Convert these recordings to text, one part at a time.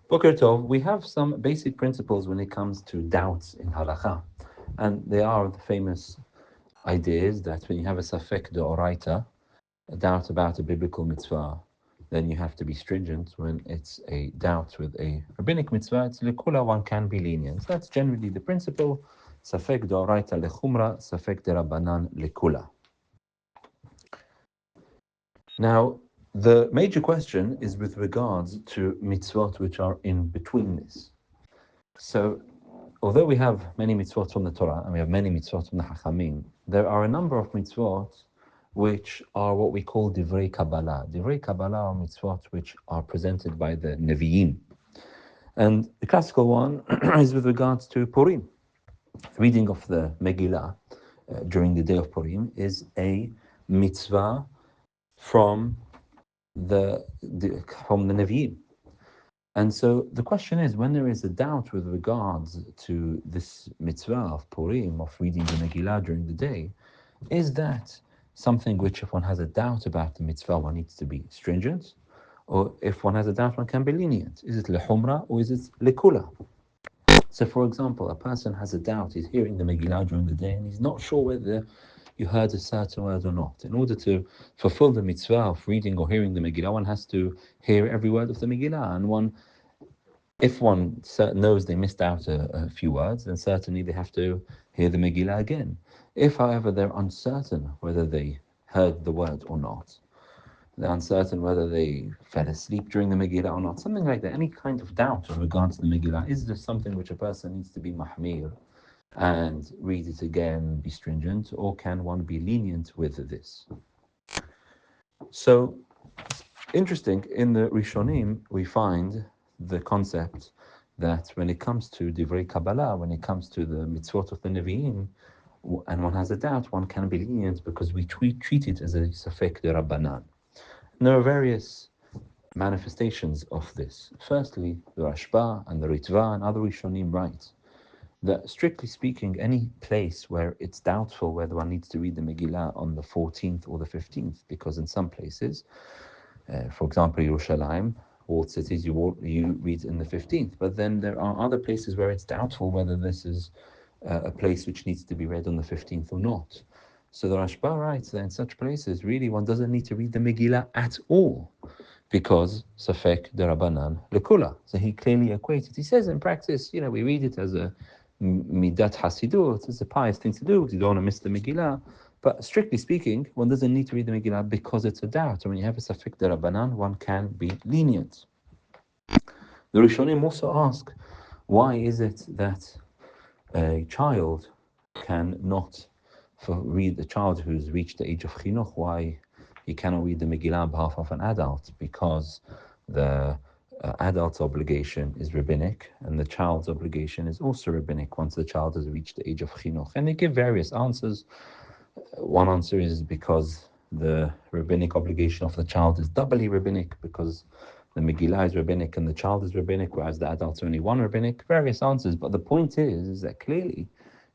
Boker Tov, we have some basic principles when it comes to doubts in halakha. And they are the famous ideas that when you have a safek deoraita, a doubt about a biblical mitzvah, then you have to be stringent. When it's a doubt with a rabbinic mitzvah, it's lekula, one can be lenient. That's generally the principle. Safek deoraita lechumra, safek derabanan lekula. Now, the major question is with regards to mitzvot which are in between this. So, although we have many mitzvot from the Torah and we have many mitzvot from the Hachamim, there are a number of mitzvot which are what we call divrei Kabbalah. Divrei Kabbalah are mitzvot which are presented by the Nevi'im. And the classical one is with regards to Purim. Reading of the Megillah during the day of Purim is a mitzvah from the Nevi'im. And so the question is, when there is a doubt with regards to this mitzvah of Purim, of reading the Megillah during the day, is that something which, if one has a doubt about the mitzvah, one needs to be stringent? Or if one has a doubt, one can be lenient? Is it lehumra or is it lekula? So, for example, a person has a doubt, he's hearing the Megillah during the day and he's not sure whether you heard a certain word or not. In order to fulfill the mitzvah of reading or hearing the Megillah, one has to hear every word of the Megillah. And if one knows they missed out a few words, then certainly they have to hear the Megillah again. If, however, they're uncertain whether they heard the word or not, they're uncertain whether they fell asleep during the Megillah or not, something like that, any kind of doubt with regards to the Megillah, is this something which a person needs to be mahmir and read it again, be stringent, or can one be lenient with this? So, interesting, in the Rishonim, we find the concept that when it comes to Divrei Kabbalah, when it comes to the mitzvot of the Nevi'im, and one has a doubt, one can be lenient because we treat it as a safek de Rabbanan. And there are various manifestations of this. Firstly, the Rashba and the Ritva and other Rishonim write that, strictly speaking, any place where it's doubtful whether one needs to read the Megillah on the 14th or the 15th, because in some places, for example, Yerushalayim, walled cities, you read in the 15th, but then there are other places where it's doubtful whether this is a place which needs to be read on the 15th or not. So the Rashba writes that in such places, really, one doesn't need to read the Megillah at all, because Safek Derabanan Lekula. So he clearly equates it. He says in practice, we read it as a Midat Hasidut, it's a pious thing to do because you don't want to miss the Megillah. But strictly speaking, one doesn't need to read the Megillah because it's a doubt. And when you have a Safek Derabanan, one can be lenient. The Rishonim also ask, why is it that a child cannot read, a child who's reached the age of chinuch, why he cannot read the Megillah on behalf of an adult? Because the adult's obligation is rabbinic and the child's obligation is also rabbinic once the child has reached the age of chinuch. And they give various answers. One answer is because the rabbinic obligation of the child is doubly rabbinic, because the Megillah is rabbinic and the child is rabbinic, whereas the adult's only one rabbinic. Various answers, but the point is that clearly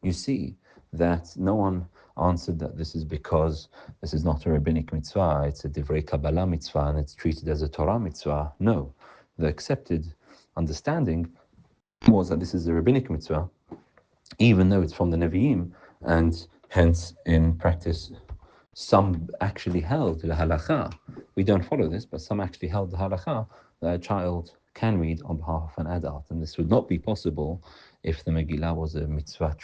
you see that no one answered that this is because this is not a rabbinic mitzvah, it's a divrei Kabbalah mitzvah and it's treated as a Torah mitzvah. No, the accepted understanding was that this is a rabbinic mitzvah, even though it's from the Nevi'im, and hence in practice some actually held the halakha. We don't follow this, but some actually held the halakha that a child can read on behalf of an adult, and this would not be possible if the Megillah was a mitzvah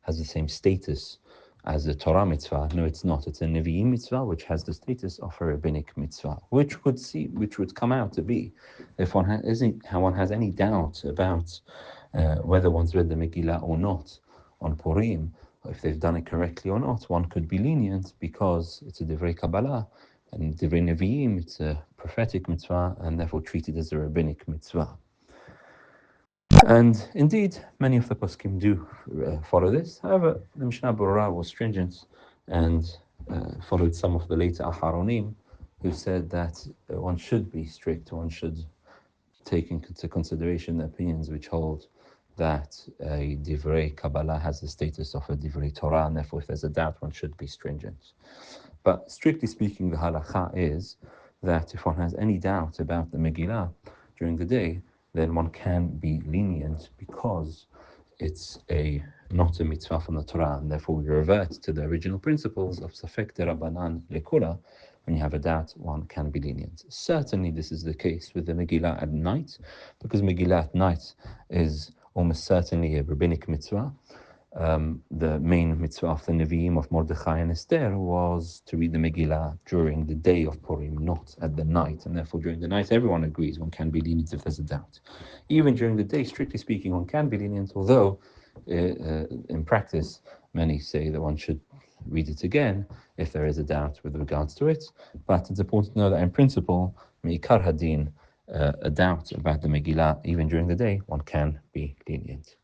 has the same status as a Torah mitzvah. No, it's not. It's a Nevi'im mitzvah which has the status of a rabbinic mitzvah, which would come out to be, if one has any doubt about whether one's read the Megillah or not on Purim, if they've done it correctly or not, one could be lenient because it's a divrei Kabbalah, and divrei Nevi'im, it's a prophetic mitzvah, and therefore treated as a rabbinic mitzvah. And indeed, many of the poskim do follow this. However, the Mishnah Berurah was stringent and followed some of the later Aharonim, who said that one should be strict, one should take into consideration the opinions which hold that a divrei Kabbalah has the status of a divrei Torah, and therefore if there's a doubt, one should be stringent. But strictly speaking, the halakha is that if one has any doubt about the Megillah during the day, then one can be lenient because it's not a mitzvah from the Torah, and therefore we revert to the original principles of Safek Derabanan Lekula. When you have a doubt, one can be lenient. Certainly this is the case with the Megillah at night, because Megillah at night is almost certainly a rabbinic mitzvah. The main mitzvah of the Nevi'im of Mordechai and Esther was to read the Megillah during the day of Purim, not at the night, and therefore during the night everyone agrees one can be lenient if there's a doubt. Even during the day, strictly speaking, one can be lenient, although in practice many say that one should read it again if there is a doubt with regards to it. But it's important to know that in principle, Me'ikar Hadin, a doubt about the Megillah, even during the day, one can be lenient.